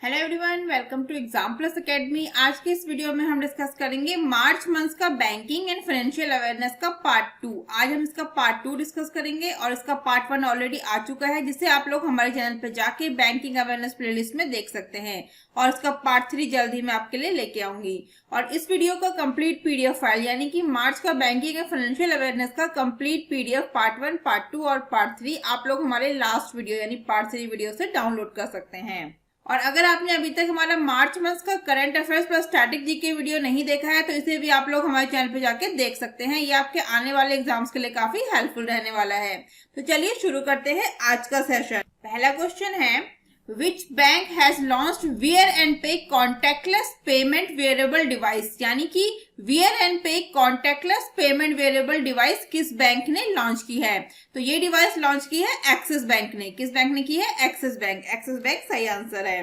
Hello everyone, welcome to exam plus academy. आज के इस वीडियो में हम डिस्कस करेंगे मार्च मंथ का बैंकिंग एंड फाइनेंशियल अवेयरनेस का पार्ट 2। आज हम इसका पार्ट 2 डिस्कस करेंगे और इसका पार्ट 1 ऑलरेडी आ चुका है, जिसे आप लोग हमारे चैनल पे जाके बैंकिंग अवेयरनेस प्लेलिस्ट में देख सकते हैं। और इसका पार्ट 3 जल्द ही मैं आपके लिए लेके आऊंगी। और इस वीडियो का कंप्लीट पीडीएफ फाइल यानी कि मार्च का बैंकिंग एंड फाइनेंशियल अवेयरनेस का कंप्लीट पीडीएफ पार्ट 1, पार्ट 2 और पार्ट 3 आप लोग हमारे लास्ट वीडियो यानी पार्ट 3 वीडियो से डाउनलोड कर सकते हैं। और अगर आपने अभी तक हमारा मार्च मंथ का current affairs plus static GK video नहीं देखा है तो इसे भी आप लोग हमारे चैनल पे जाके देख सकते हैं। ये आपके आने वाले एग्जाम्स के लिए काफी हेल्पफुल रहने वाला है। तो चलिए शुरू करते हैं आज का सेशन। पहला क्वेश्चन है, Which bank has launched Wear and Pay contactless payment wearable device? यानी कि Wear and Pay contactless payment wearable device किस बैंक ने लॉन्च की है? तो ये डिवाइस लॉन्च की है एक्सिस बैंक ने। किस बैंक ने की है? Axis bank. एक्सिस बैंक सही आंसर है।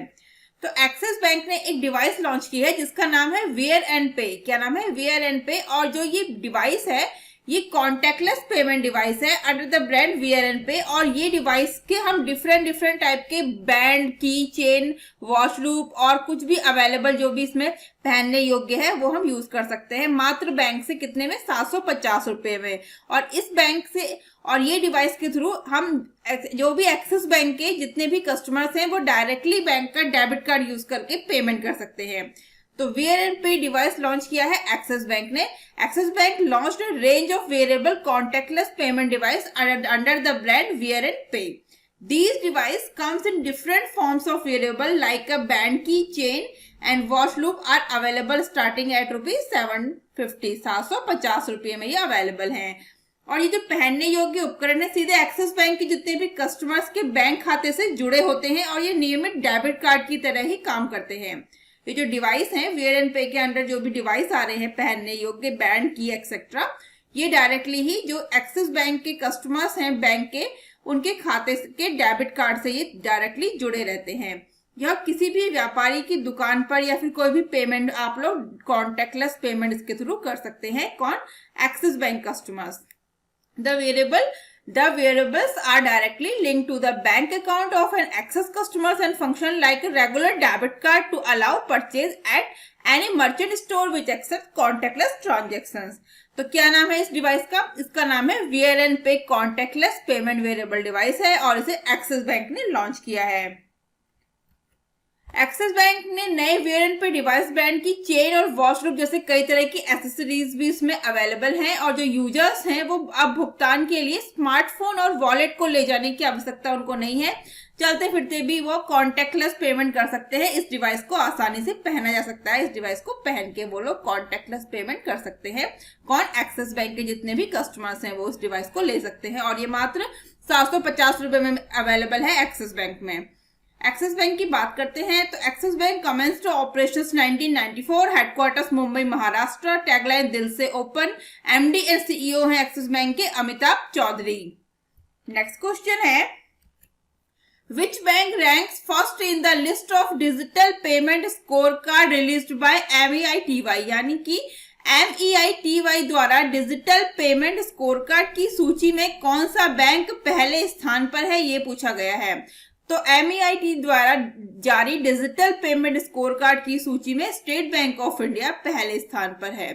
तो एक्सिस बैंक ने एक डिवाइस लॉन्च की है जिसका नाम है Wear and Pay। क्या नाम है? Wear and Pay। और जो ये डिवाइस है ये कॉन्टेक्टलेस पेमेंट डिवाइस है under the brand wear and पे। और ये डिवाइस के हम डिफरेंट टाइप के बैंड, की चेन, वॉच लूप और कुछ भी अवेलेबल जो भी इसमें पहनने योग्य है वो हम यूज कर सकते हैं मात्र बैंक से। कितने में? 750 रुपए में। और इस बैंक से और ये डिवाइस के थ्रू हम जो भी एक्सिस बैंक के जितने भी कस्टमर्स हैं वो डायरेक्टली बैंक का डेबिट कार्ड यूज करके पेमेंट कर सकते हैं। तो wear and pay device launch किया है एक्सिस बैंक ने। Axis bank launched a range of variable contactless payment device under the brand wear and pay. These device comes in different forms of wearable like a band, key, chain and watch loop are available starting at rupees 750। 750 रुपये में ये available हैं। और ये जो पहनने योग्य उपकरण है सीधे एक्सिस बैंक के जितने भी कस्टमर्स के बैंक खाते से जुड़े होते हैं और ये नियमित डेबिट कार्ड की तरह ही काम करते हैं। ये जो डिवाइस है वेयर एंड पे के अंडर जो भी डिवाइस आ रहे हैं पहनने योग्य, बैंड, की एक्सेट्रा, ये डायरेक्टली ही जो एक्सिस बैंक के कस्टमर्स हैं बैंक के उनके खाते के डेबिट कार्ड से ये डायरेक्टली जुड़े रहते हैं। यह किसी भी व्यापारी की दुकान पर या फिर कोई भी पेमेंट आप लोग कॉन्टेक्टलेस पेमेंट इसके थ्रू कर सकते हैं। कौन? Axis bank customers. The wearables are directly linked to the bank account of an Axis customers and function like a regular debit card to allow purchase at any merchant store which accepts contactless transactions। तो क्या नाम है इस device का? इसका नाम है Wear and Pay contactless payment wearable device है और इसे एक्सिस बैंक ने लॉन्च किया है। एक्सिस बैंक ने नए where and pay device brand की चेन और वॉच लूप जैसे कई तरह की एसेसरीज भी इसमें अवेलेबल हैं। और जो यूजर्स हैं वो अब भुगतान के लिए स्मार्टफोन और वॉलेट को ले जाने की आवश्यकता उनको नहीं है। चलते फिरते भी वो कॉन्टेक्टलेस पेमेंट कर सकते हैं। इस डिवाइस को आसानी से पहना जा सकता है। इस डिवाइस को पहन के वो लोग कॉन्टेक्टलेस पेमेंट कर सकते हैं। कौन? एक्सिस बैंक के जितने भी कस्टमर्स हैं वो इस डिवाइस को ले सकते हैं। और ये मात्र 750 रुपए में अवेलेबल है एक्सिस बैंक में। एक्सिस बैंक की बात करते हैं तो axis bank commenced operations 1994, headquarters Mumbai Maharashtra, tagline दिल से ओपन। एमडी एंड सीईओ हैं एक्सिस बैंक के अमिताभ चौधरी। नेक्स्ट क्वेश्चन है, Which bank ranks first in the list of digital payment scorecard released by MEITY? यानी कि MEITY द्वारा डिजिटल पेमेंट स्कोरकार्ड की सूची में कौन सा बैंक पहले स्थान पर है ये पूछा गया है। तो MEITY द्वारा जारी डिजिटल पेमेंट स्कोरकार्ड की सूची में स्टेट बैंक ऑफ इंडिया पहले स्थान पर है।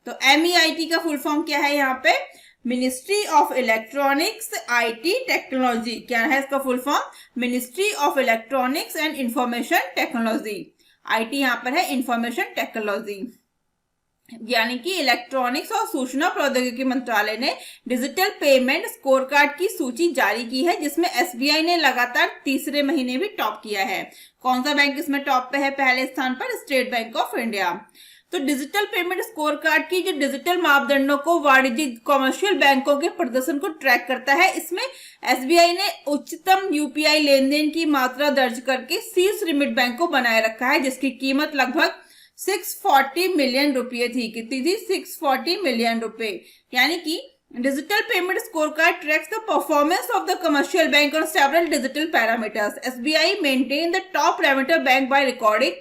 तो MEITY का फुल फॉर्म क्या है? यहाँ पे ministry of electronics IT technology. क्या है इसका full form? Ministry of electronics and information technology. IT यहाँ पर है इंफॉर्मेशन टेक्नोलॉजी, यानी कि इलेक्ट्रॉनिक्स और सूचना प्रौद्योगिकी मंत्रालय ने डिजिटल पेमेंट स्कोरकार्ड की सूची जारी की है जिसमें एसबीआई ने लगातार तीसरे महीने भी टॉप किया है। कौन सा बैंक इसमें टॉप पे है पहले स्थान पर? State bank of India. तो डिजिटल पेमेंट स्कोरकार्ड की जो डिजिटल मापदंडों को वाणिज्यिक कमर्शियल बैंकों के प्रदर्शन को ट्रैक करता है। इसमें एसबीआई ने उच्चतम यूपीआई लेन देन की मात्रा दर्ज करके शीर्ष लिमिट बैंक को बनाए रखा है जिसकी कीमत लगभग 640 मिलियन रुपये थी। कितनी थी? 640 मिलियन रुपए। यानी कि digital payment scorecard tracks the performance of the commercial bank on several digital parameters. SBI maintained the top parameter bank by recording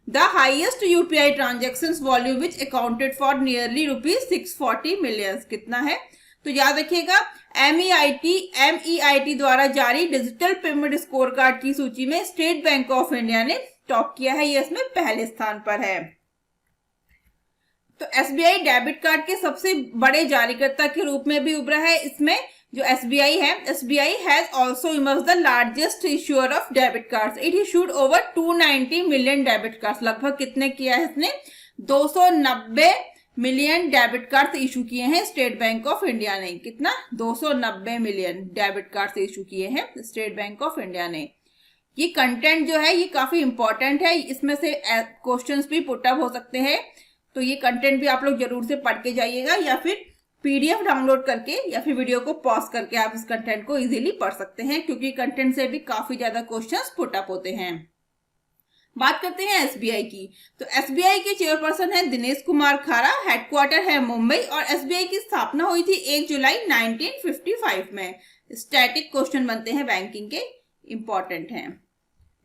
the highest UPI transactions volume which accounted for nearly rupees 640 million। कितना है? तो याद रखिएगा MEIT द्वारा जारी digital payment scorecard की सूची में स्टेट बैंक ऑफ इंडिया ने टॉप किया है, ये इसमें पहले स्थान पर है। तो एसबीआई डेबिट कार्ड के सबसे बड़े जारीकर्ता के रूप में भी उभरा है। इसमें जो एसबीआई है, SBI has also emerge the largest issuer of debit cards. It issued over 290 million debit cards. लगभग कितने किया है इसने? 290 मिलियन डेबिट कार्ड इशू किए हैं स्टेट बैंक ऑफ इंडिया ने। कितना? 290 मिलियन डेबिट कार्ड इशू किए हैं स्टेट बैंक ऑफ इंडिया ने। ये कंटेंट जो है ये काफी इंपॉर्टेंट है, इसमें से क्वेश्चंस भी पुट अप हो सकते हैं, तो ये कंटेंट भी आप लोग जरूर से पढ़ के जाइएगा, या फिर पीडीएफ डाउनलोड करके या फिर वीडियो को पॉज करके आप इस कंटेंट को इजीली पढ़ सकते हैं, क्योंकि कंटेंट से भी काफी ज्यादा क्वेश्चंस पुट अप होते हैं। बात करते हैं एसबीआई की। तो एसबीआई के चेयरपर्सन है दिनेश कुमार खारा, हेडक्वार्टर है मुंबई, और एसबीआई की स्थापना हुई थी 1 जुलाई 1955 में। स्टैटिक क्वेश्चन बनते हैं बैंकिंग के, इंपॉर्टेंट हैं।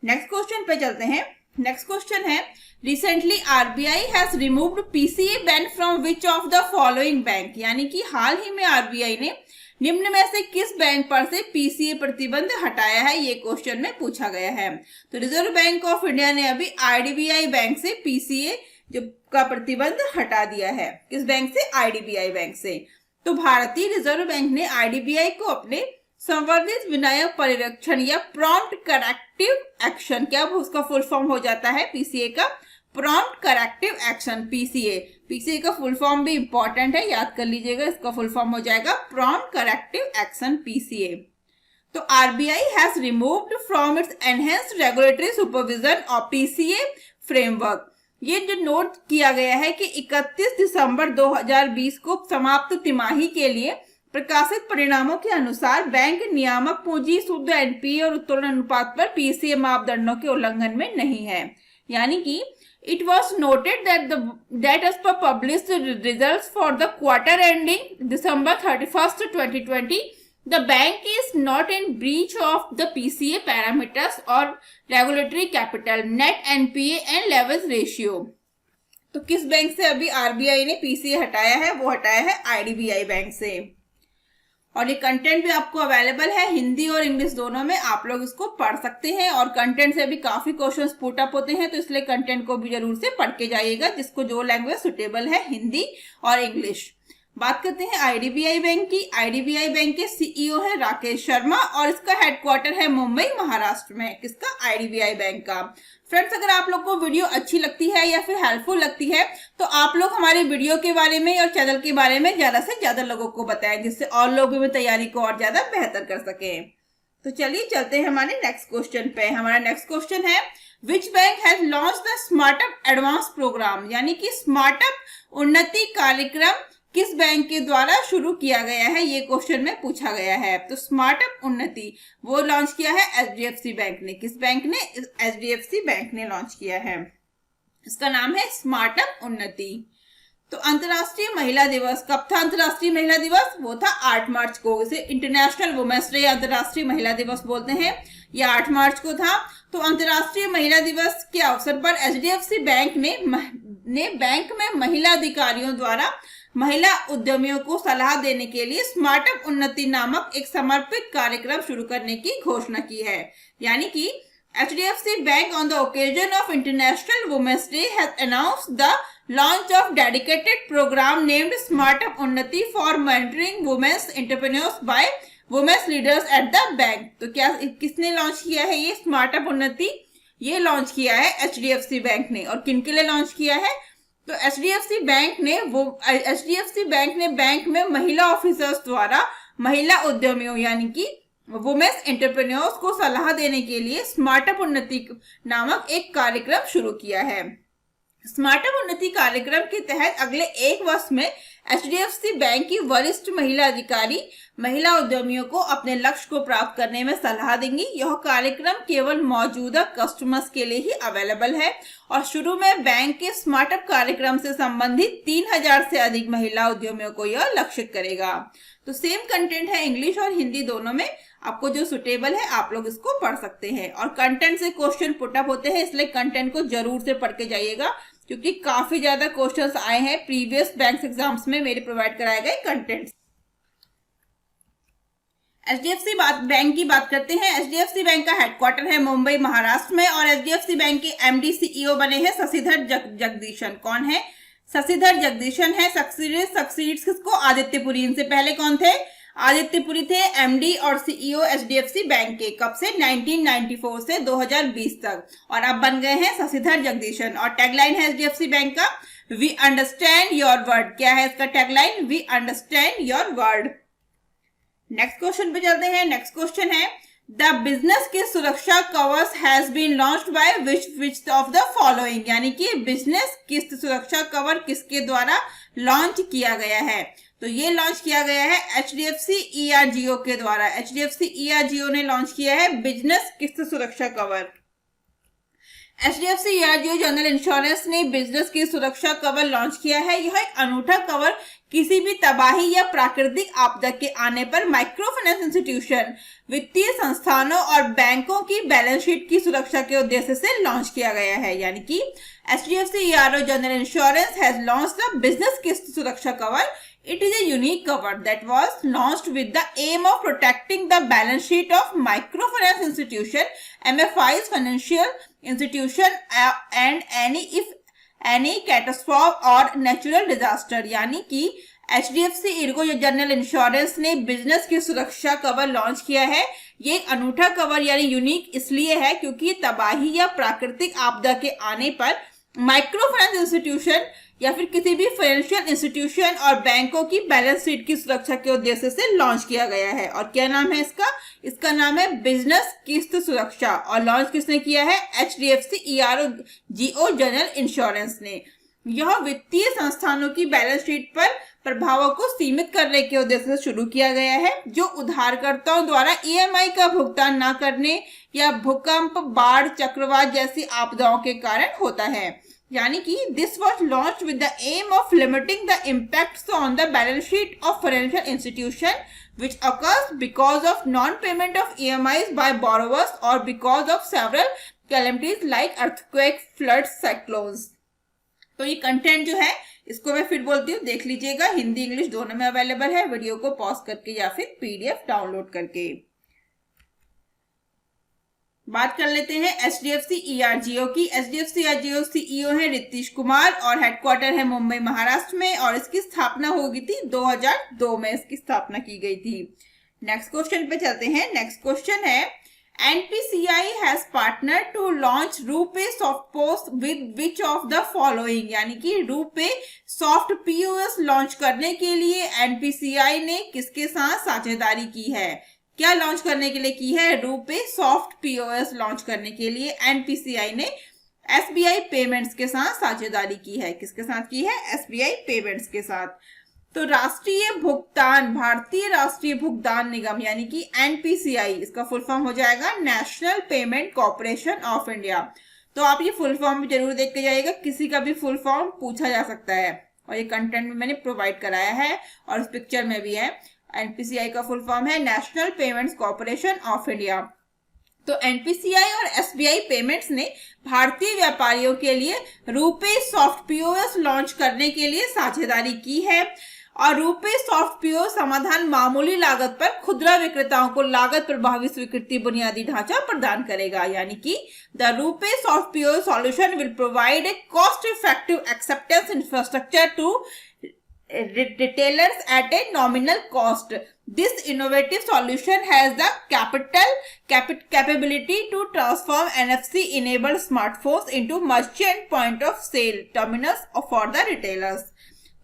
नेक्स्ट क्वेश्चन पे चलते हैं। नेक्स्ट क्वेश्चन है, recently RBI has removed PCA ban from which of the following bank. यानी कि हाल ही में आरबीआई ने निम्न में से किस बैंक पर से पीसीए प्रतिबंध हटाया है, ये क्वेश्चन में पूछा गया है। तो रिजर्व बैंक ऑफ इंडिया ने अभी आईडीबीआई बैंक से पीसीए जो का प्रतिबंध हटा दिया है। किस बैंक से? आईडीबीआई बैंक से। तो भारतीय रिजर्व बैंक ने आईडीबीआई को अपने संवर्धित विनायक परिरक्षण या प्रॉम्प्ट करेक्टिव एक्शन, क्या उसका फुल फॉर्म हो जाता है पीसीए का? Prompt corrective action, PCA. PCA का फुल फॉर्म भी इंपॉर्टेंट है, याद कर लीजिएगा, इसका फुल फॉर्म हो जाएगा प्रॉम्प्ट करेक्टिव एक्शन, पीसीए। तो RBI has removed from its enhanced regulatory supervision of PCA framework. ये जो नोट किया गया है कि 31 दिसंबर 2020 को समाप्त तिमाही के लिए प्रकाशित परिणामों के अनुसार बैंक नियामक पूंजी, शुद्ध एनपीए और उत्तोलन अनुपात पर पीसीए मापदंडों के उल्लंघन में नहीं है। यानी कि it was noted that as per published results for the quarter ending December 31st 2020, the bank is not in breach of the PCA parameters or regulatory capital, net NPA and leverage ratio। तो किस bank से अभी RBI ने PCA हटाया है? वो हटाया है आईडीबीआई बैंक से। और ये कंटेंट भी आपको अवेलेबल है हिंदी और इंग्लिश दोनों में, आप लोग इसको पढ़ सकते हैं, और कंटेंट से भी काफी क्वेश्चंस पुट अप होते हैं, तो इसलिए कंटेंट को भी जरूर से पढ़ के जाइएगा, जिसको जो लैंग्वेज सुटेबल है, हिंदी और इंग्लिश। बात करते हैं आईडीबीआई बैंक की। आईडीबीआई बैंक के सीईओ है राकेश शर्मा, और इसका हेडक्वार्टर है मुंबई, महाराष्ट्र में। किसका? आईडीबीआई बैंक का। फ्रेंड्स, अगर आप लोग को वीडियो अच्छी लगती है या फिर हेल्पफुल लगती है, तो आप लोग हमारे वीडियो के बारे में और चैनल के बारे में ज्यादा से ज्यादा लोगों को बताएं, जिससे और लोग भी तैयारी को और ज्यादा बेहतर कर सके। तो चलिए चलते हैं हमारे नेक्स्ट क्वेश्चन पे। हमारा नेक्स्ट क्वेश्चन है, which bank has launch the SmartUp advance program. यानी कि स्मार्टअप उन्नति कार्यक्रम किस बैंक के द्वारा शुरू किया गया है, ये क्वेश्चन में पूछा गया है। तो स्मार्टअप उन्नति वो लॉन्च किया है एचडीएफसी बैंक ने। किस बैंक ने? एचडीएफसी बैंक ने लॉन्च किया है। इसका नाम है स्मार्टअप उन्नति। तो अंतर्राष्ट्रीय महिला दिवस कब था? अंतर्राष्ट्रीय महिला दिवस वो था 8 मार्च को। इसे इंटरनेशनल वुमेन्स डे, अंतर्राष्ट्रीय महिला दिवस बोलते हैं। यह 8 मार्च को था। तो अंतर्राष्ट्रीय महिला दिवस के अवसर पर एचडीएफसी बैंक ने बैंक में महिला अधिकारियों द्वारा महिला उद्यमियों को सलाह देने के लिए स्मार्टअप उन्नति नामक एक समर्पित कार्यक्रम शुरू करने की घोषणा की है। यानी कि HDFC bank on the occasion of international women's day has announced the launch of dedicated program named SmartUp Unnati for mentoring women's entrepreneurs by women's leaders at the bank. तो क्या किसने लॉन्च किया है ये स्मार्टअप उन्नति? ये लॉन्च किया है एचडीएफसी बैंक ने। और किन के लिए लॉन्च किया है? तो एचडीएफसी बैंक ने बैंक में महिला ऑफिसर्स द्वारा महिला उद्यमियों यानी कि वुमेन्स एंटरप्रेन्योर्स को सलाह देने के लिए स्मार्टअप उन्नति नामक एक कार्यक्रम शुरू किया है। स्मार्टअप उन्नति कार्यक्रम के तहत अगले 1 वर्ष में एचडीएफसी बैंक की वरिष्ठ महिला अधिकारी महिला उद्यमियों को अपने लक्ष्य को प्राप्त करने में सलाह देंगी। यह कार्यक्रम केवल मौजूदा कस्टमर्स के लिए ही अवेलेबल है और शुरू में बैंक के स्मार्टअप कार्यक्रम से संबंधित 3000 से अधिक महिला उद्यमियों को यह लक्षित करेगा। तो सेम कंटेंट है इंग्लिश और हिंदी दोनों में, आपको जो सुटेबल है आप लोग इसको पढ़ सकते हैं। और कंटेंट से क्वेश्चन पुट अप होते हैं, इसलिए कंटेंट को जरूर से पढ़ के जाइएगा, क्योंकि काफी ज्यादा क्वेश्चंस आए हैं प्रीवियस बैंक एग्जाम्स में मेरे प्रोवाइड कराए गए कंटेंट। एचडीएफसी बैंक की बात करते हैं। एचडीएफसी बैंक का हेडक्वार्टर है मुंबई महाराष्ट्र में और एचडीएफसी बैंक के एमडी सीईओ बने हैं शशिधर जगदीशन। कौन है? शशिधर जगदीशन है। सक्सीड्स किसको? आदित्य पुरी। इनसे पहले कौन थे? आदित्य पुरी थे एमडी और सीईओ एचडीएफसी बैंक के। कब से? 1994 से 2020 तक। और अब बन गए हैं शशिधर जगदीशन। और टैगलाइन है एचडीएफसी बैंक का वी अंडरस्टैंड योर वर्ड। क्या है इसका tagline? We understand your world. Next question पे चलते हैं। नेक्स्ट क्वेश्चन है द बिजनेस की सुरक्षा covers has been launched by which of the following, यानी कि बिजनेस किस्त सुरक्षा कवर किसके द्वारा लॉन्च किया गया है? तो ये लॉन्च किया गया है एचडीएफसी ईआरजीओ के द्वारा। एचडीएफसी ईआरजीओ ने लॉन्च किया है business Kisht Suraksha cover. HDFC ERGO general insurance ने बिजनेस की सुरक्षा कवर लॉन्च किया है। यह एक अनूठा कवर किसी भी तबाही या प्राकृतिक आपदा के आने पर माइक्रो फाइनेंस इंस्टीट्यूशन, वित्तीय संस्थानों और बैंकों की बैलेंस शीट की सुरक्षा के उद्देश्य से लॉन्च किया गया है। यानी कि HDFC ERGO general insurance has launched the business Kisht Suraksha cover. It is a unique cover that was launched with the aim of protecting the balance sheet of microfinance institution, MFIs, financial institution and any catastrophe or natural disaster. यानी कि HDFC Ergo general insurance ने business की सुरक्षा cover launch किया है। ये अनूठा cover यानी यूनिक इसलिए है क्योंकि तबाही या प्राकृतिक आपदा के आने पर माइक्रो फाइनेंस इंस्टीट्यूशन या फिर किसी भी फाइनेंशियल इंस्टीट्यूशन और बैंकों की बैलेंस शीट की सुरक्षा के उद्देश्य से लॉन्च किया गया है। और क्या नाम है इसका? इसका नाम है बिजनेस किस्त सुरक्षा। और लॉन्च किसने किया है? एचडीएफसी ईआरजीओ जनरल इंश्योरेंस ने। यह वित्तीय संस्थानों की बैलेंस शीट पर प्रभावों को सीमित करने के उद्देश्य से शुरू किया गया है, जो उधारकर्ताओं द्वारा ईएमआई का भुगतान न करने या भूकंप, बाढ़, चक्रवात जैसी आपदाओं के कारण होता है। यानी कि this was launch with the aim of limiting the impacts on the balance sheet of financial institution which occurs because of non-payment of EMIs by borrowers or because of several calamities like earthquake, floods, cyclones. तो ये content जो है इसको मैं फिर बोलती हूँ, देख लीजिएगा। हिंदी इंग्लिश दोनों में अवेलेबल है, वीडियो को पॉज करके या फिर पीडीएफ डाउनलोड करके। बात कर लेते हैं एचडीएफसी ईआरजीओ की। एचडीएफसी ईआरजीओ सीईओ है रितीश कुमार और हेडक्वार्टर है मुंबई महाराष्ट्र में और इसकी स्थापना हो गई थी 2002 में इसकी स्थापना की गई थी। नेक्स्ट क्वेश्चन पे चलते हैं। नेक्स्ट क्वेश्चन है NPCI has partnered to launch RuPay Soft POS with which of the following, यानी कि RuPay Soft POS लॉन्च करने के लिए NPCI ने किसके साथ साझेदारी की है? क्या लॉन्च करने के लिए की है? RuPay Soft POS लॉन्च करने के लिए NPCI ने SBI पेमेंट्स के साथ साझेदारी की है। किसके साथ की है? SBI पेमेंट्स के साथ। तो भारतीय राष्ट्रीय भुगतान निगम यानी कि NPCI, इसका फुल फॉर्म हो जाएगा national payment corporation of India. तो आप ये फुल फॉर्म भी जरूर देख के जाइएगा, किसी का भी फुल फॉर्म पूछा जा सकता है और ये कंटेंट में मैंने प्रोवाइड कराया है और इस पिक्चर में भी है। NPCI का फुल फॉर्म है national payments corporation of India. तो NPCI और SBI पेमेंट्स ने भारतीय व्यापारियों के लिए RuPay Soft POS लॉन्च करने के लिए साझेदारी की है और RuPay Soft POS समाधान मामूली लागत पर खुदरा विक्रेताओं को लागत प्रभावी स्वीकृति बुनियादी ढांचा प्रदान करेगा। यानी कि the RuPay Soft POS solution will provide a cost effective acceptance infrastructure to retailers at a nominal cost. This innovative solution has the capability to transform NFC enabled smartphones into merchant point of sale terminals for the retailers.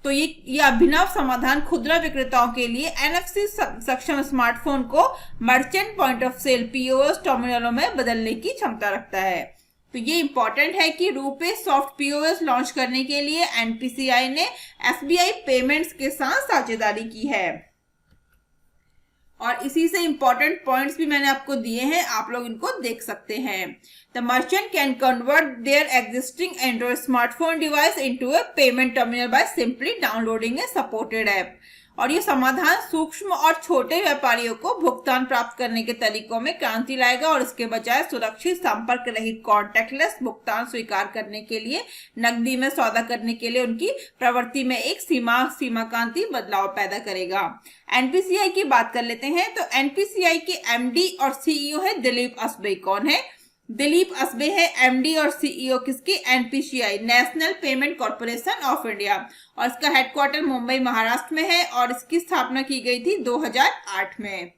तो ये अभिनव समाधान खुदरा विक्रेताओं के लिए NFC सक्षम smartphone को merchant point of sale POS टर्मिनलों में बदलने की क्षमता रखता है। तो ये इंपॉर्टेंट है कि RuPay Soft POS लॉन्च करने के लिए NPCI ने SBI पेमेंट्स के साथ साझेदारी की है और इसी से इंपॉर्टेंट पॉइंट्स भी मैंने आपको दिए हैं, आप लोग इनको देख सकते हैं। The merchant can convert their existing Android smartphone device into a payment terminal by simply downloading A supported app. और ये समाधान सूक्ष्म और छोटे व्यापारियों को भुगतान प्राप्त करने के तरीकों में क्रांति लाएगा और इसके बजाय सुरक्षित, संपर्क रहित, कॉन्टैक्टलेस भुगतान स्वीकार करने के लिए, नकदी में सौदा करने के लिए उनकी प्रवृत्ति में एक सीमाकांती बदलाव पैदा करेगा। एनपीसीआई की बात कर लेते हैं। तो एनपीसीआई के एमडी और सीईओ है दिलीप असबे। कौन है? दिलीप असबे है एमडी और सीईओ किसकी? NPCI, national payment corporation of India, और इसका हेडक्वार्टर मुंबई महाराष्ट्र में है और इसकी स्थापना की गई थी 2008 में।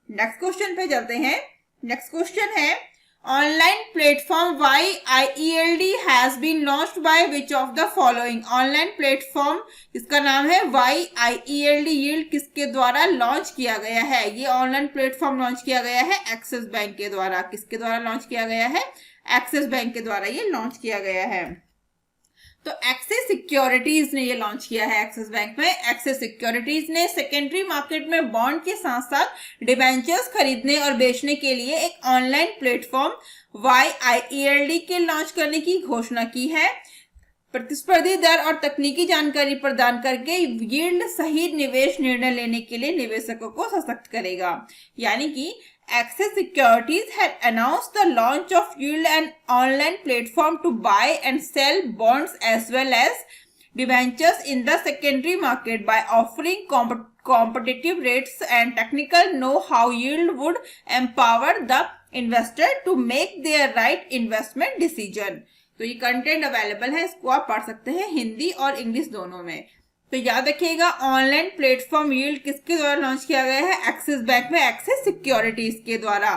नेक्स्ट क्वेश्चन पे चलते हैं। नेक्स्ट क्वेश्चन है online platform YIELD has been launched by which of the following. Online platform इसका नाम है YIELD। यील्ड किसके द्वारा लॉन्च किया गया है? ये ऑनलाइन प्लेटफॉर्म लॉन्च किया गया है एक्सिस बैंक के द्वारा। किसके द्वारा लॉन्च किया गया है? एक्सिस बैंक के द्वारा ये लॉन्च किया गया है। तो एक्सिस सिक्योरिटीज ने ये लॉन्च किया है एक्सिस बैंक में। एक्सिस सिक्योरिटीज ने सेकेंडरी मार्केट में बॉन्ड के साथ साथ डिबेंचर्स खरीदने और बेचने के लिए एक ऑनलाइन प्लेटफॉर्म YIELD के लॉन्च करने की घोषणा की है। प्रतिस्पर्धी दर और तकनीकी जानकारी प्रदान करके यील्ड सही निवेश निर्णय लेने के लिए निवेशकों को सशक्त करेगा। यानी कि Axis Securities had announced the launch of Yield, an online platform to buy and sell bonds as well as debentures in the secondary market by offering competitive rates and technical know-how. Yield would empower the investor to make their right investment decision. तो ये content available है, इसको आप पढ़ सकते हैं हिंदी और English दोनों में। तो याद रखिएगा ऑनलाइन प्लेटफॉर्म यील्ड किसके द्वारा लॉन्च किया गया है? एक्सिस बैंक में एक्सिस सिक्योरिटीज के द्वारा।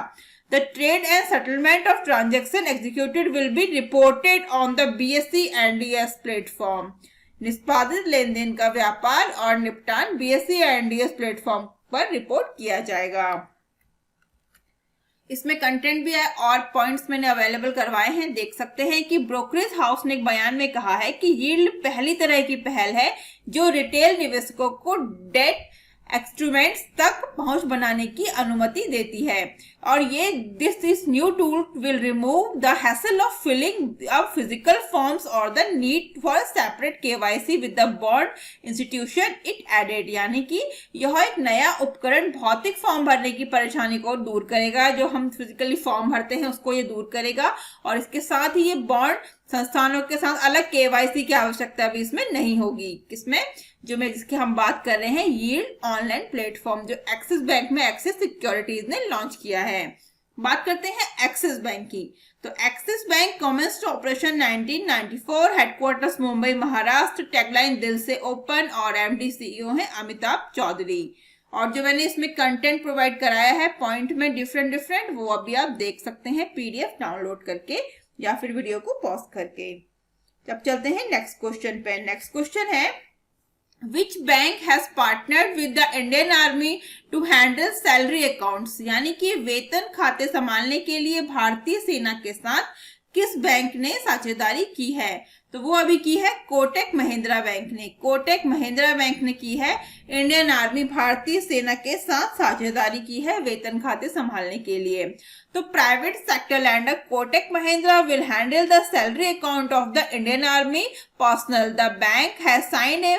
The trade and settlement of transaction executed will be reported on the BSE NDS platform. निष्पादित लेन देन का व्यापार और निपटान BSE NDS प्लेटफॉर्म पर रिपोर्ट किया जाएगा। इसमें कंटेंट भी है और पॉइंट्स मैंने अवेलेबल करवाए हैं, देख सकते हैं कि ब्रोकरेज हाउस ने एक बयान में कहा है कि यील्ड पहली तरह की पहल है जो रिटेल निवेशकों को डेट इंस्ट्रूमेंट्स तक पहुंच बनाने की अनुमति देती है और ये this new tool will remove the hassle of filling up physical forms और the need for separate KYC with the bond institution it added. यानी कि यह एक नया उपकरण भौतिक फॉर्म भरने की परेशानी को दूर करेगा। जो हम फिजिकली फॉर्म भरते हैं उसको ये दूर करेगा और इसके साथ ही ये बॉन्ड संस्थानों के साथ अलग KYC की आवश्यकता भी इसमें नहीं होगी। किसमें? जिसकी हम बात कर रहे हैं यील्ड ऑनलाइन प्लेटफॉर्म जो एक्सिस बैंक में एक्सिस सिक्योरिटीज ने लॉन्च किया है। बात करते हैं एक्सिस बैंक की। तो axis bank commenced operation 1994, headquarters Mumbai Maharashtra, tagline दिल से ओपन और MD CEO है अमिताभ चौधरी। और जो मैंने इसमें कंटेंट प्रोवाइड कराया है पॉइंट में डिफरेंट वो अभी आप देख सकते हैं PDF डाउनलोड करके या फिर वीडियो को पॉज करके। अब चलते हैं नेक्स्ट क्वेश्चन पे। नेक्स्ट क्वेश्चन है Which bank has partnered with the Indian Army to handle salary accounts? यानी कि वेतन खाते संभालने के लिए भारतीय सेना के साथ किस बैंक ने साझेदारी की है? तो वो अभी की है कोटक महिंद्रा बैंक ने। कोटक महिंद्रा बैंक ने की है इंडियन आर्मी भारतीय सेना के साथ साझेदारी की है वेतन खाते संभालने के लिए। तो private sector lander Kotak Mahindra will handle the salary account of the Indian army personnel. The bank has signed A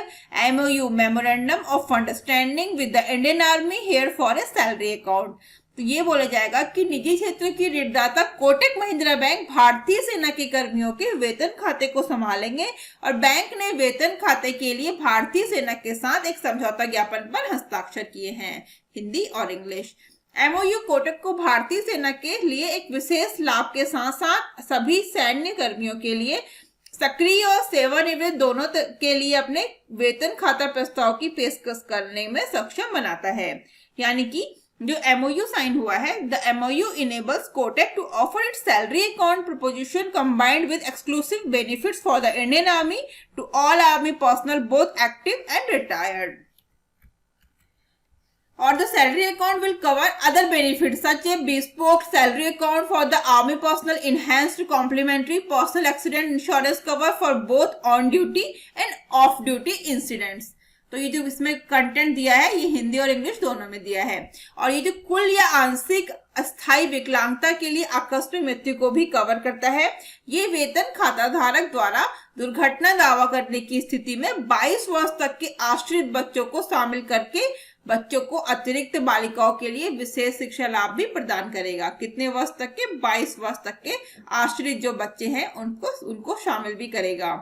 MOU memorandum of understanding with the Indian army here for a salary account. तो ये बोला जाएगा कि निजी क्षेत्र की ऋणदाता Kotak Mahindra bank भारतीय सेना के कर्मियों के वेतन खाते को संभालेंगे और बैंक ने वेतन खाते के लिए भारतीय सेना के साथ एक समझौता ज्ञापन पर हस्ताक्षर किए हैं, हिंदी और इंग्लिश। MOU कोटक को भारतीय सेना के लिए एक विशेष लाभ के साथ साथ सभी सैन्य कर्मियों के लिए सक्रिय और सेवानिवृत्त दोनों के लिए अपने वेतन खाता प्रस्ताव की पेशकश करने में सक्षम बनाता है। यानी कि जो MOU साइन हुआ है, the MOU enables Kotak to offer its salary account proposition combined with exclusive benefits for the Indian Army to all army personnel both active and retired. Or the salary account will cover other benefits such as bespoke salary account for the army personnel, enhanced complementary personal accident insurance cover for both on duty and off duty incidents. तो ये जो इसमें content दिया है ये हिंदी और English दोनों में दिया है और ये जो कुल या आंशिक अस्थायी विकलांगता के लिए आकस्मिक मृत्यु को भी कवर करता है। ये वेतन खाता धारक द्वारा दुर्घटना दावा करने की स्थिति में 22 वर्ष तक के आश्रित बच्चों को शामिल करके बच्चों को अतिरिक्त बालिकाओं के लिए विशेष शिक्षा लाभ भी प्रदान करेगा। कितने वर्ष तक के? 22 वर्ष तक के आश्रित जो बच्चे हैं उनको शामिल भी करेगा।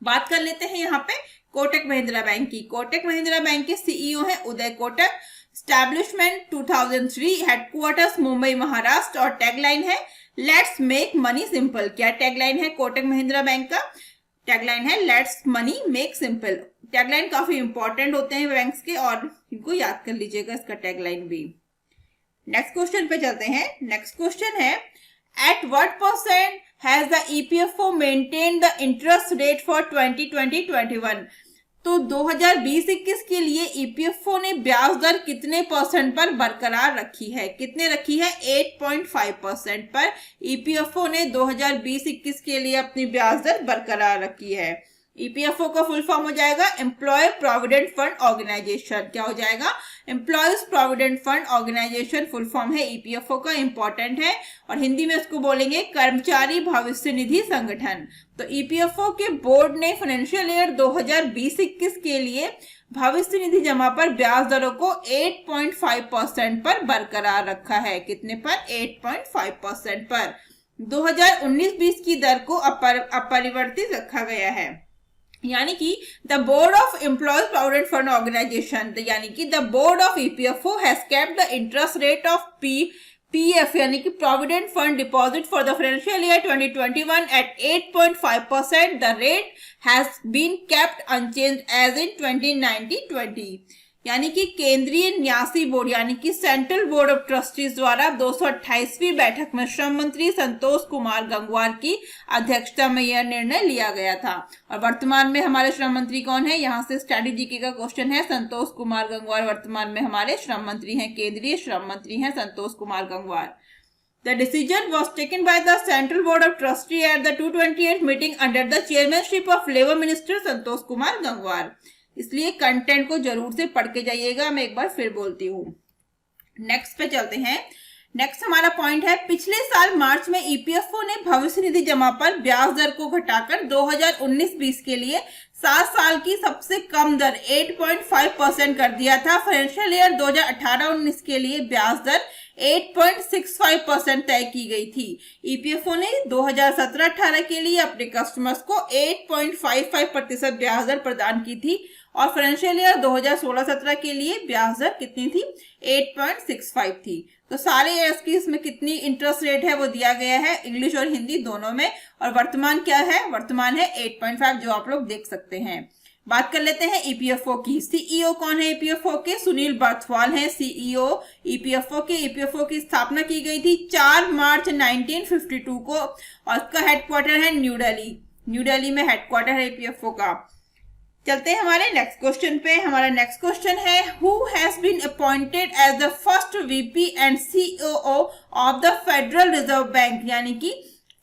बात कर लेते हैं यहाँ पे कोटक महिंद्रा बैंक की। कोटक महिंद्रा बैंक के सीईओ हैं उदय कोटक। स्टैब्लिशमेंट 2003, हेडक्वार्टर्स मुंबई महाराष्ट्र, और टैगलाइन है लेट्स मेक मनी सिंपल। क्या टैगलाइन है कोटक महिंद्रा बैंक का? टैगलाइन है let's money make simple. Tagline काफी इंपॉर्टेंट होते हैं बैंक्स के और इनको याद कर लीजिएगा इसका टैगलाइन भी। नेक्स्ट क्वेश्चन पे चलते हैं। नेक्स्ट क्वेश्चन है at what percent has the EPFO maintain the interest rate for 2020-21। तो 2020-21 के लिए ईपीएफओ ने ब्याज दर कितने परसेंट पर बरकरार रखी है? कितने रखी है? 8.5% पर ईपीएफओ ने 2020-21 के लिए अपनी ब्याज दर बरकरार रखी है। ईपीएफओ का फुल फॉर्म हो जाएगा एम्प्लॉय प्रोविडेंट फंड ऑर्गेनाइजेशन। क्या हो जाएगा? Employees provident fund organisation full form है ईपीएफओ का, इंपॉर्टेंट है। और हिंदी में उसको बोलेंगे कर्मचारी भविष्य निधि संगठन। तो ईपीएफओ के बोर्ड ने फाइनेंशियल ईयर 2020-21 के लिए भविष्य निधि जमा पर ब्याज दरों को 8.5% पर बरकरार रखा है। कितने पर? 8.5% पर। 2019-20 की दर को अपरिवर्तित रखा गया है। यानी कि the board of employees provident fund organisation यानी कि the board of EPFO has kept the interest rate of PF यानी कि provident fund deposit for the financial year 2021 at 8.5%। The rate has been kept unchanged as in 2019-20। यानी कि केंद्रीय न्यासी board यानी कि सेंट्रल बोर्ड ऑफ ट्रस्टीज द्वारा 228वीं बैठक में श्रम मंत्री संतोष कुमार गंगवार की अध्यक्षता में यह निर्णय लिया गया था। और वर्तमान में हमारे श्रम मंत्री कौन है? यहाँ से स्ट्रैटेजी का क्वेश्चन है। संतोष कुमार गंगवार वर्तमान में हमारे श्रम मंत्री हैं, केंद्रीय श्रम मंत्री हैं Santosh Kumar Gangwar. The decision was taken by the Central Board of Trustees at the 228th meeting under the chairmanship of Labour Minister Santosh Kumar Gangwar. इसलिए कंटेंट को जरूर से पढ़ के जाइएगा, मैं एक बार फिर बोलती हूँ। नेक्स्ट पे चलते हैं। नेक्स्ट हमारा पॉइंट है पिछले साल मार्च में ईपीएफओ ने भविष्य निधि जमा पर ब्याज दर को घटाकर 2019-20 के लिए 7 साल की सबसे कम दर 8.5% कर दिया था। फाइनेंशियल ईयर 2018-19 के लिए ब्याज दर 8.65% तय की गई थी। ईपीएफओ ने 2017-18 के लिए अपने कस्टमर्स को 8.55% ब्याज दर प्रदान की थी और फाइनेंशियल ईयर 2016-17 के लिए ब्याज दर कितनी थी? 8.65 थी। तो सारे ईयर्स की इसमें कितनी इंटरेस्ट रेट है वो दिया गया है, इंग्लिश और हिंदी दोनों में। और वर्तमान क्या है? वर्तमान है 8.5, जो आप लोग देख सकते हैं। बात कर लेते हैं ईपीएफओ की। सीईओ कौन है ईपीएफओ के? सुनील बर्थवाल हैं सीईओ ईपीएफओ के। ईपीएफओ की स्थापना की गई थी 4 मार्च 1952 को और इसका हेडक्वार्टर है न्यू दिल्ली। न्यू दिल्ली में हेडक्वार्टर है ईपीएफओ का। चलते हैं हमारे नेक्स्ट क्वेश्चन पे। हमारा नेक्स्ट क्वेश्चन है who has been appointed as the first VP and COO of the Federal Reserve Bank. यानी कि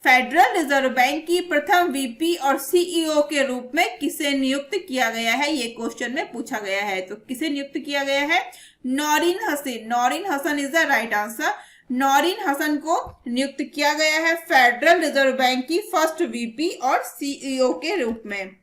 फेडरल रिजर्व बैंक की प्रथम वीपी और सीईओ के रूप में किसे नियुक्त किया गया है? ये क्वेश्चन में पूछा गया है। तो किसे नियुक्त किया गया है? Naureen Hassan. Naureen Hassan is the right answer. Naureen Hassan को नियुक्त किया गया है फेडरल रिजर्व बैंक की फर्स्ट वीपी और सीईओ के रूप में।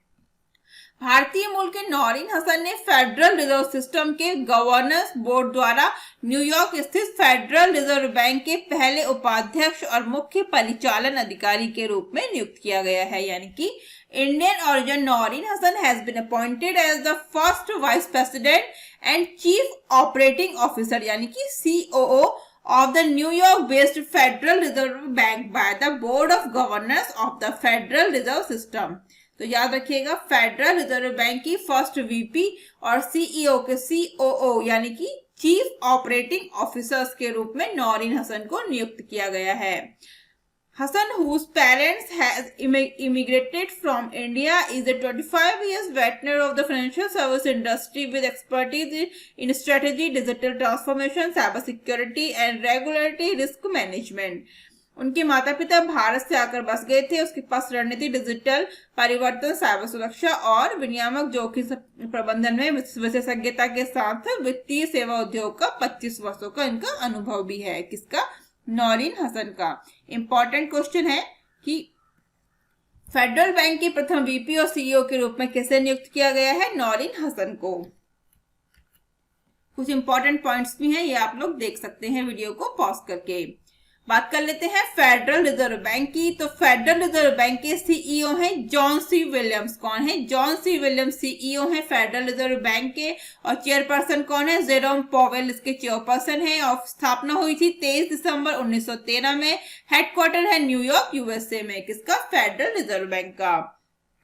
भारतीय मूल के नौरीन हसन ने फेडरल रिजर्व सिस्टम के गवर्नेंस बोर्ड द्वारा न्यूयॉर्क स्थित फेडरल रिजर्व बैंक के पहले उपाध्यक्ष और मुख्य परिचालन अधिकारी के रूप में नियुक्त किया गया है। यानी कि Indian origin Naureen Hassan has been appointed as the first vice president and chief operating officer यानी कि COO of the New York based Federal Reserve Bank by the Board of Governors of the Federal Reserve System। तो याद रखिएगा federal Reserve Bank की first VP और CEO के COO यानी कि चीफ ऑपरेटिंग ऑफिसर्स के रूप में नौरीन हसन को नियुक्त किया गया है। Hassan, whose parents has immigrated from India, is a 25 years veteran of the financial service industry with expertise in strategy, digital transformation, cybersecurity and regulatory risk management। उनके माता पिता भारत से आकर बस गए थे। उसके पास रणनीति, डिजिटल परिवर्तन, साइबर सुरक्षा और विनियामक जोखिम प्रबंधन में विशेषज्ञता के साथ वित्तीय सेवा उद्योग का 25 वर्षों का इनका अनुभव भी है। किसका? नौरीन हसन का। इंपॉर्टेंट क्वेश्चन है कि फेडरल बैंक के प्रथम वीपी और सीईओ के रूप में किसे नियुक्त किया गया है? नौरीन हसन को। कुछ इंपॉर्टेंट पॉइंट्स भी हैं, ये आप लोग देख सकते हैं वीडियो को पॉज करके। बात कर लेते हैं फेडरल रिजर्व बैंक की। तो फेडरल रिजर्व बैंक के सीईओ हैं जॉन सी विलियम्स। कौन है? जॉन सी विलियम्स सीईओ हैं फेडरल रिजर्व बैंक के। और चेयरपर्सन कौन है? जेरोम पॉवेल इसके चेयरपर्सन है। और स्थापना हुई थी 23 दिसंबर 1913 में। हेडक्वार्टर है न्यूयॉर्क, यूएसए में। किसका? फेडरल रिजर्व बैंक का।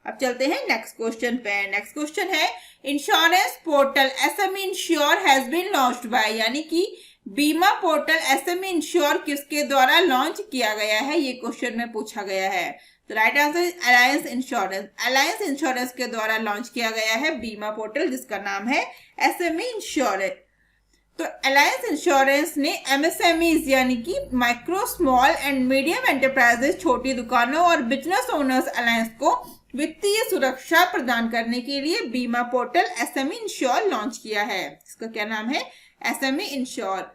अब चलते हैं नेक्स्ट क्वेश्चन पे। नेक्स्ट क्वेश्चन है insurance portal SME insure has been launched by, यानी कि बीमा पोर्टल एसएमई इंश्योर किसके द्वारा लॉन्च किया गया है? ये क्वेश्चन में पूछा गया है। तो right answer alliance insurance. Alliance insurance के द्वारा लॉन्च किया गया है बीमा पोर्टल, जिसका नाम है एसएमई इंश्योर। तो अलायंस इंश्योरेंस ने एमएसएमईज यानी कि micro, small and medium enterprises, छोटी दुकानों और बिजनेस ओनर्स अलायंस को वित्तीय सुरक्षा प्रदान करने के लिए बीमा पोर्टल एसएमई इंश्योर लॉन्च किया है। इसका क्या नाम है? SME ensure.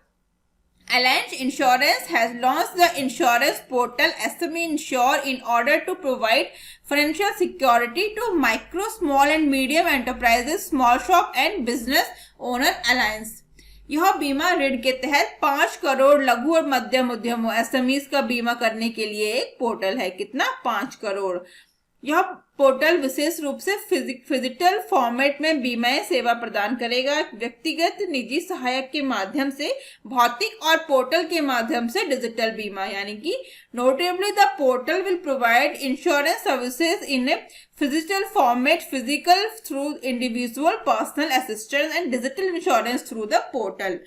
Alliance Insurance has launched the insurance portal SME Insure in order to provide financial security to micro, small and medium enterprises, small shop and business owner alliance। यह बीमा ऋण के तहत 5 करोड़ लघु और मध्यम उद्यमों एसएमईज का बीमा करने के लिए एक पोर्टल है। कितना? 5 करोड़। यह पोर्टल विशेष रूप से फिजिकल फॉर्मेट में बीमा सेवा प्रदान करेगा, व्यक्तिगत निजी सहायक के माध्यम से भौतिक और पोर्टल के माध्यम से डिजिटल बीमा, यानी कि notably the portal will provide insurance services in a physical format, physical through individual personal assistance and digital insurance through the portal.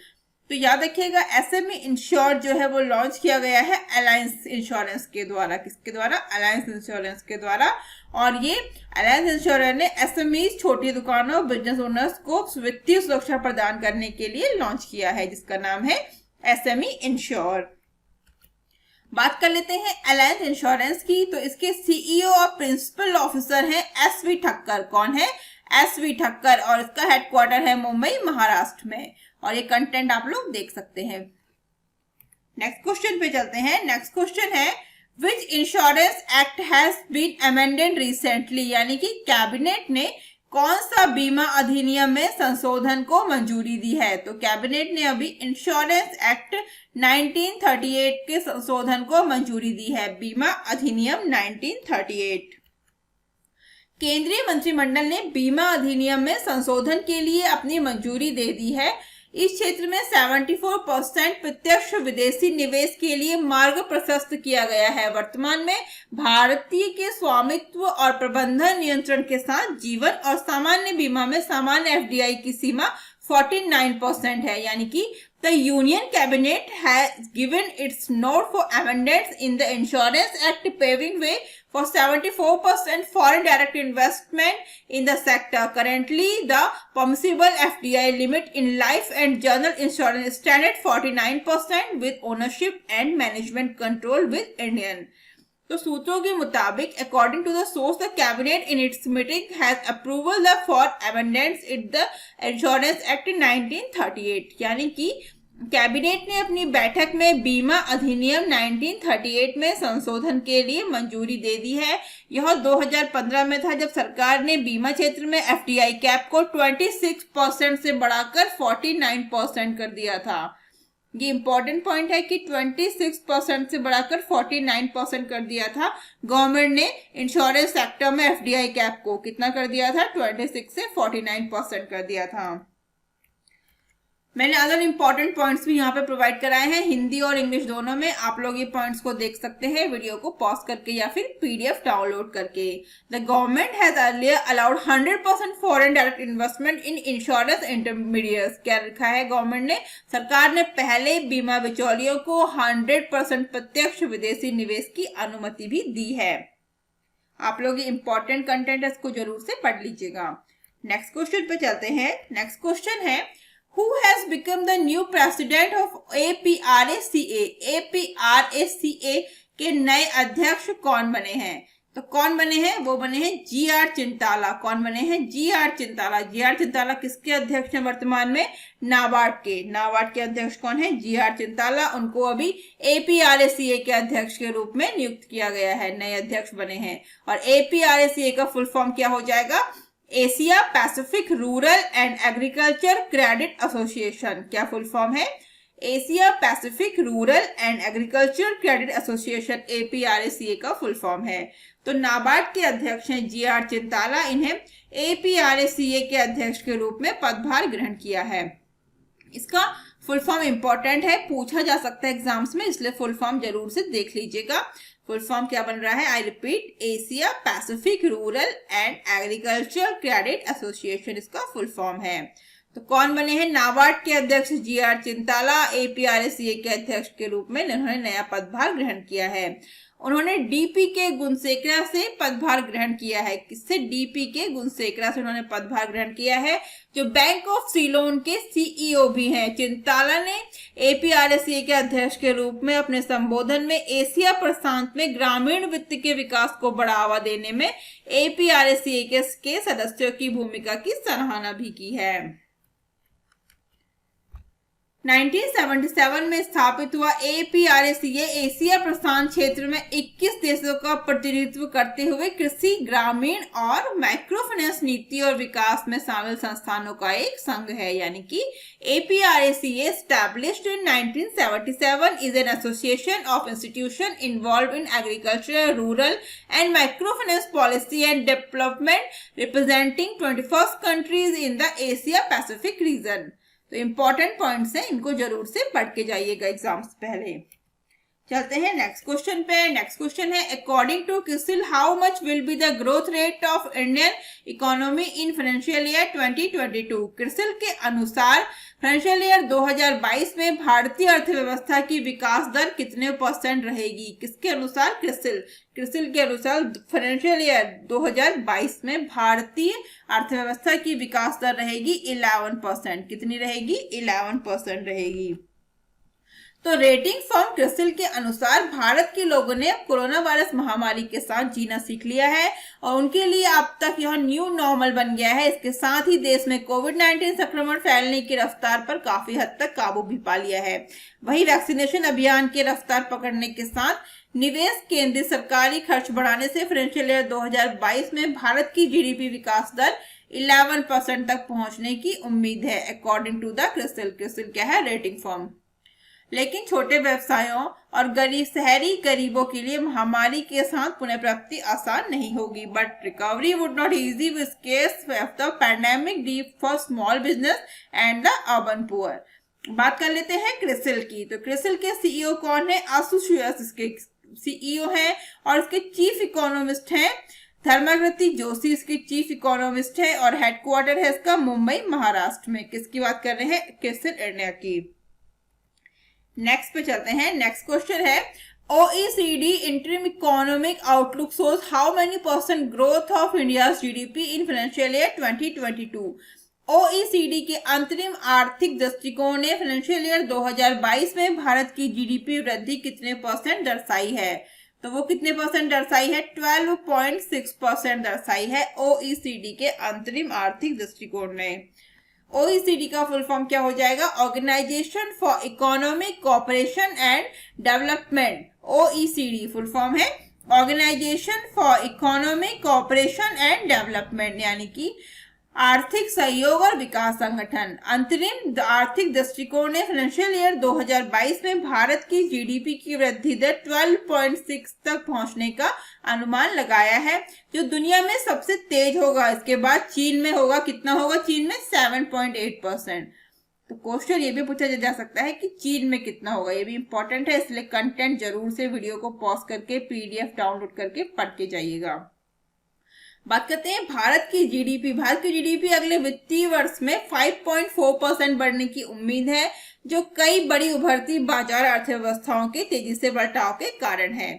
तो याद रखिएगा एसएमई इंश्योर जो है वो लॉन्च किया गया है अलायंस इंश्योरेंस के द्वारा। किसके द्वारा? अलायंस इंश्योरेंस के द्वारा। और ये अलायंस इंश्योरेंस ने एसएमई, छोटी दुकानों और बिजनेस ओनर्स को वित्तीय सुरक्षा प्रदान करने के लिए लॉन्च किया है, जिसका नाम है एसएमई इंश्योर। बात कर लेते हैं अलायंस इंश्योरेंस की। तो इसके सीईओ और प्रिंसिपल ऑफिसर हैं एसवी ठक्कर। कौन है? एसवी ठक्कर। और इसका हेडक्वार्टर है मुंबई, महाराष्ट्र में। और ये कंटेंट आप लोग देख सकते हैं। नेक्स्ट क्वेश्चन पे चलते हैं। नेक्स्ट क्वेश्चन है which insurance act has been amended recently, यानी कि कैबिनेट ने कौन सा बीमा अधिनियम में संशोधन को मंजूरी दी है? तो कैबिनेट ने अभी इंश्योरेंस एक्ट 1938 के संशोधन को मंजूरी दी है, बीमा अधिनियम 1938। केंद्रीय मंत्रिमंडल ने बीमा अधिनियम में संशोधन के लिए अपनी मंजूरी दे दी है। इस क्षेत्र में 74% प्रत्यक्ष विदेशी निवेश के लिए मार्ग प्रशस्त किया गया है। वर्तमान में भारतीय के स्वामित्व और प्रबंधन नियंत्रण के साथ जीवन और सामान्य बीमा में सामान्य एफडीआई की सीमा 49% है, यानी कि the Union Cabinet has given its nod for amendments in the Insurance Act, paving way for 74% foreign direct investment in the sector. Currently, the permissible FDI limit in life and general insurance stand at 49% with ownership and management control with Indian. तो सूत्रों के मुताबिक according to the source the cabinet in its meeting has approval the for amendments in the insurance act 1938, यानी कि cabinet ने अपनी बैठक में बीमा अधिनियम 1938 में संशोधन के लिए मंजूरी दे दी है। यह 2015 में था जब सरकार ने बीमा क्षेत्र में एफडीआई कैप को 26% से बढ़ाकर 49% कर दिया था। ये इंपॉर्टेंट पॉइंट है कि 26% से बढ़ाकर 49% कर दिया था। गवर्नमेंट ने इंश्योरेंस सेक्टर में एफडीआई कैप को कितना कर दिया था? 26 से 49% कर दिया था। मैंने अदर इंपॉर्टेंट पॉइंट्स भी यहाँ पे प्रोवाइड कराए हैं, हिंदी और इंग्लिश दोनों में। आप लोग ये पॉइंट्स को देख सकते हैं वीडियो को पॉज करके या फिर पीडीएफ डाउनलोड करके। The government has earlier allowed 100% foreign direct investment in insurance intermediates. क्या लिखा है गवर्नमेंट ने? सरकार ने पहले बीमा बिचौलियों को 100% प्रत्यक्ष विदेशी निवेश की अनुमति भी दी है। आप लोग ये इंपॉर्टेंट कंटेंट है, इसको जरूर से पढ़ लीजिएगा। नेक्स्ट क्वेश्चन पे चलते हैं। नेक्स्ट क्वेश्चन है Who has become the new president of APRACA? APRACA के नए अध्यक्ष कौन बने हैं? तो कौन बने हैं? वो बने हैं GR चिंताला। कौन बने हैं? GR चिंताला। GR चिंताला किसके अध्यक्ष हैं वर्तमान में? नाबार्ड के। नाबार्ड के अध्यक्ष कौन है? GR चिंताला। उनको अभी APRACA के अध्यक्ष के रूप में नियुक्त किया गया है, नए अध्यक्ष बने हैं। और APRACA का फुल फॉर्म क्या हो जाएगा? Asia Pacific rural and agriculture credit association. क्या फुल फॉर्म है? Asia Pacific rural and agriculture credit association, APRACA का फुल फॉर्म है। तो नाबार्ड के अध्यक्ष हैं GR चिंताला। इन्हें APRACA के अध्यक्ष के रूप में पदभार ग्रहण किया है। इसका फुल फॉर्म इंपॉर्टेंट है, पूछा जा सकता है एग्जाम्स में, इसलिए फुल फॉर्म जरूर से देख लीजिएगा। फुल फॉर्म क्या बन रहा है? I repeat, Asia Pacific rural and agriculture credit association इसका फुल फॉर्म है। तो कौन बने हैं? नाबार्ड के अध्यक्ष GR चिंताला। APRACA के अध्यक्ष के रूप में इन्होंने नया पदभार ग्रहण किया है। उन्होंने DPK गुणशेखरा से पदभार ग्रहण किया है। किससे? DPK गुणशेखरा से उन्होंने पदभार ग्रहण किया है, जो बैंक ऑफ सीलोन के CEO भी हैं। चिंताला ने APRACA के अध्यक्ष के रूप में अपने संबोधन में एशिया प्रशांत में ग्रामीण वित्त के विकास को बढ़ावा देने में APRACA के सदस्यों की भूमिका की सराहना भी की है। 1977 में स्थापित हुआ APRACA एशिया प्रशांत क्षेत्र में 21 देशों का प्रतिनिधित्व करते हुए कृषि, ग्रामीण और माइक्रो फाइनेंस नीति और विकास में शामिल संस्थानों का एक संघ है। यानी कि APRACA established in 1977 is an association of institutions involved in agriculture, rural and microfinance policy and development, representing 21st countries in the Asia Pacific region। तो इंपॉर्टेंट पॉइंट्स हैं, इनको जरूर से पढ़ के जाइएगा एग्जाम्स पहले। चलते हैं नेक्स्ट क्वेश्चन पे। नेक्स्ट क्वेश्चन है, according to CRISIL how much will be the growth rate of Indian economy in financial year 2022? CRISIL के अनुसार फाइनेंशियल ईयर 2022 में भारतीय अर्थव्यवस्था की विकास दर कितने % रहेगी? किसके अनुसार? क्रिसिल के अनुसार फाइनेंशियल ईयर 2022 में भारतीय अर्थव्यवस्था की विकास दर रहेगी 11%। कितनी रहेगी? 11% रहेगी। तो रेटिंग फर्म क्रिसिल के अनुसार भारत के लोगों ने कोरोना वायरस महामारी के साथ जीना सीख लिया है और उनके लिए अब तक यह न्यू नॉर्मल बन गया है। इसके साथ ही देश में कोविड-19 संक्रमण फैलने की रफ्तार पर काफी हद तक काबू भी पा लिया है। वहीं वैक्सीनेशन अभियान की रफ्तार पकड़ने के साथ निवेश केंद्रित सरकारी खर्च बढ़ाने से फाइनेंशियल ईयर 2022 में भारत की GDP विकास दर 11% तक पहुंचने की उम्मीद है, according to the CRISIL. CRISIL क्या है? Rating firm. लेकिन छोटे व्यवसायों और शहरी गरीबों के लिए महामारी के साथ पुनः प्राप्ति आसान नहीं होगी, but recovery would not easy with case of the pandemic deep for small business and the urban poor. बात कर लेते हैं क्रिसिल की। तो क्रिसिल के CEO कौन है? आशुष व्यास इसके CEO हैं और इसके चीफ इकोनॉमिस्ट हैं धर्माकृति जोशी, इसकी चीफ इकोनॉमिस्ट है और हेडक्वार्टर है इसका मुंबई महाराष्ट्र में। किसकी बात कर रहे हैं? क्रिसिल इंडिया की। नेक्स्ट पे चलते हैं। नेक्स्ट क्वेश्चन है, OECD interim economic outlook shows how many % growth of India's GDP in financial year 2022? OECD के अंतरिम आर्थिक दृष्टिकोण ने फाइनेंशियल ईयर 2022 में भारत की GDP वृद्धि कितने % दर्शाई है? तो वो कितने % दर्शाई है? 12.6% दर्शाई है OECD के अंतरिम आर्थिक दृष्टिकोण ने। OECD का फुल फॉर्म क्या हो जाएगा? Organisation for economic cooperation and development. OECD full form है organisation for economic cooperation and development, यानी कि आर्थिक सहयोग और विकास संगठन। अंतरिम आर्थिक दृष्टिकोण ने फाइनेंशियल ईयर 2022 में भारत की GDP की वृद्धि दर 12.6 तक पहुंचने का अनुमान लगाया है, जो दुनिया में सबसे तेज होगा। इसके बाद चीन में होगा, कितना होगा? चीन में 7.8%। तो क्वेश्चन ये भी पूछा जा सकता है कि चीन में कितना होगा, ये भी इंपॉर्टेंट है, इसलिए कंटेंट जरूर से वीडियो को पॉज करके PDF डाउनलोड करके पढ़ के जाइएगा। बात करते हैं भारत की GDP। भारत की GDP अगले वित्तीय वर्ष में 5.4% बढ़ने की उम्मीद है, जो कई बड़ी उभरती बाजार अर्थव्यवस्थाओं के तेजी से बढ़ाव के कारण है।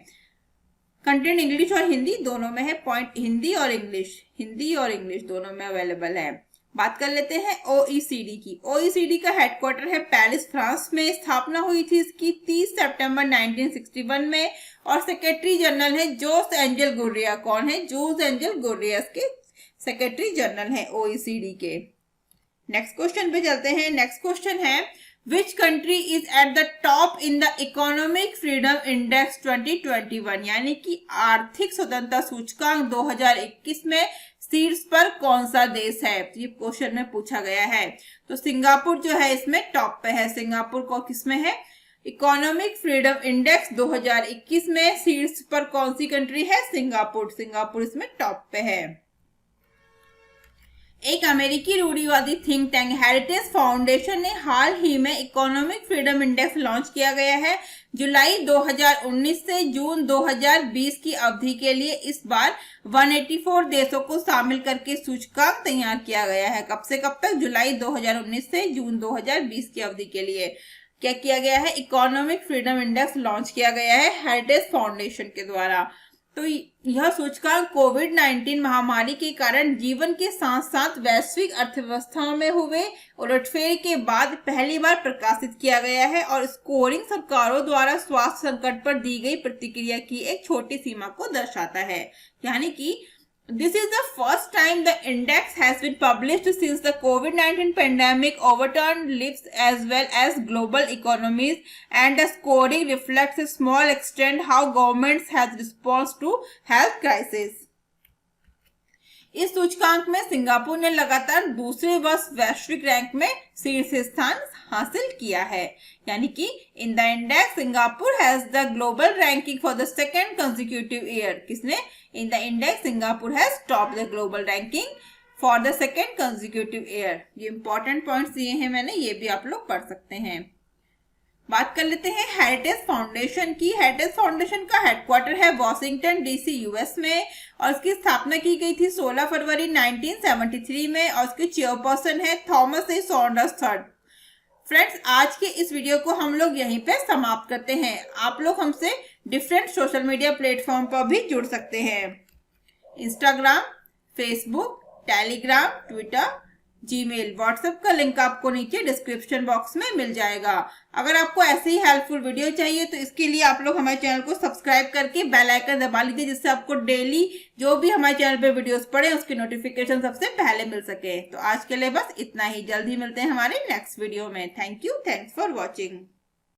कंटेंट इंग्लिश और हिंदी दोनों में है। पॉइंट हिंदी और इंग्लिश दोनों में अवेलेबल है। बात कर लेते हैं ओईसीडी की। ओईसीडी का हेडक्वार्टर है पेरिस, फ्रांस में। स्थापना हुई थी इसकी 30 सितंबर 1961 में और सेक्रेटरी जनरल है जोस एंजल गुर्रिया। कौन है? जोस एंजल गुर्रिया के सेक्रेटरी जनरल है ओईसीडी के। नेक्स्ट क्वेश्चन पे चलते हैं। नेक्स्ट क्वेश्चन है which country is at the top in the economic freedom index 2021, यानी कि आर्थिक स्वतंत्रता सूचकांक 2021 में शीर्ष पर कौन सा देश है? ये क्वेश्चन में पूछा गया है। तो सिंगापुर जो है इसमें टॉप पे है। सिंगापुर को किसमें है? इकोनॉमिक फ्रीडम इंडेक्स 2021 में शीर्ष पर कौन सी कंट्री है? सिंगापुर। सिंगापुर इसमें टॉप पे है। एक अमेरिकी रूढ़िवादी थिंक टैंक हेरिटेज फाउंडेशन ने हाल ही में इकोनॉमिक फ्रीडम इंडेक्स लॉन्च किया गया है। जुलाई 2019 से जून 2020 की अवधि के लिए इस बार 184 देशों को शामिल करके सूचकांक तैयार किया गया है। कब से कब तक? जुलाई 2019 से जून 2020 की अवधि के लिए क्या किया गया है? इकोनॉमिक फ्रीडम इंडेक्स लॉन्च किया गया है हेरिटेज फाउंडेशन के द्वारा। तो यह सूचकांक कोविड-19 महामारी के कारण जीवन के साथ साथ वैश्विक अर्थव्यवस्था में हुए उलटफेर के बाद पहली बार प्रकाशित किया गया है और स्कोरिंग सरकारों द्वारा स्वास्थ्य संकट पर दी गई प्रतिक्रिया की एक छोटी सीमा को दर्शाता है। यानी कि this is the first time the index has been published since the COVID-19 pandemic overturned lives as well as global economies, and the scoring reflects a small extent how governments has responded to health crisis. इस सूचकांक में Singapore ने लगातार दूसरे वर्ष वैश्विक rank में शीर्ष स्थान हासिल किया है। यानी कि in the index Singapore has the global ranking for the second consecutive year. किसने? In the index Singapore has top the global ranking for the second consecutive year. ये इंपॉर्टेंट पॉइंट्स दिए हैं मैंने, ये भी आप लोग पढ़ सकते हैं। बात कर लेते हैं हेरिटेज फाउंडेशन की। हेरिटेज फाउंडेशन का हेडक्वार्टर है वॉशिंगटन डीसी यूएस में और इसकी स्थापना की गई थी 16 फरवरी 1973 में और इसके चेयरपर्सन है थॉमस ए सॉन्डर्स III। फ्रेंड्स, आज के इस वीडियो को हम लोग यहीं पे समाप्त करते हैं। आप लोग हमसे डिफरेंट सोशल मीडिया प्लेटफॉर्म पर भी जुड़ सकते हैं। Instagram, Facebook, Telegram, Twitter, Gmail, WhatsApp का लिंक आपको नीचे डिस्क्रिप्शन बॉक्स में मिल जाएगा। अगर आपको ऐसे ही हेल्पफुल वीडियो चाहिए तो इसके लिए आप लोग हमारे चैनल को सब्सक्राइब करके बेल आइकन दबा लीजिए, जिससे आपको डेली जो भी हमारे चैनल पे वीडियोस पड़े उसकी नोटिफिकेशन सबसे पहले मिल सके। तो आज के लिए बस इतना ही। जल्दी मिलते हैं हमारे नेक्स्ट वीडियो में। Thank you, thanks for watching.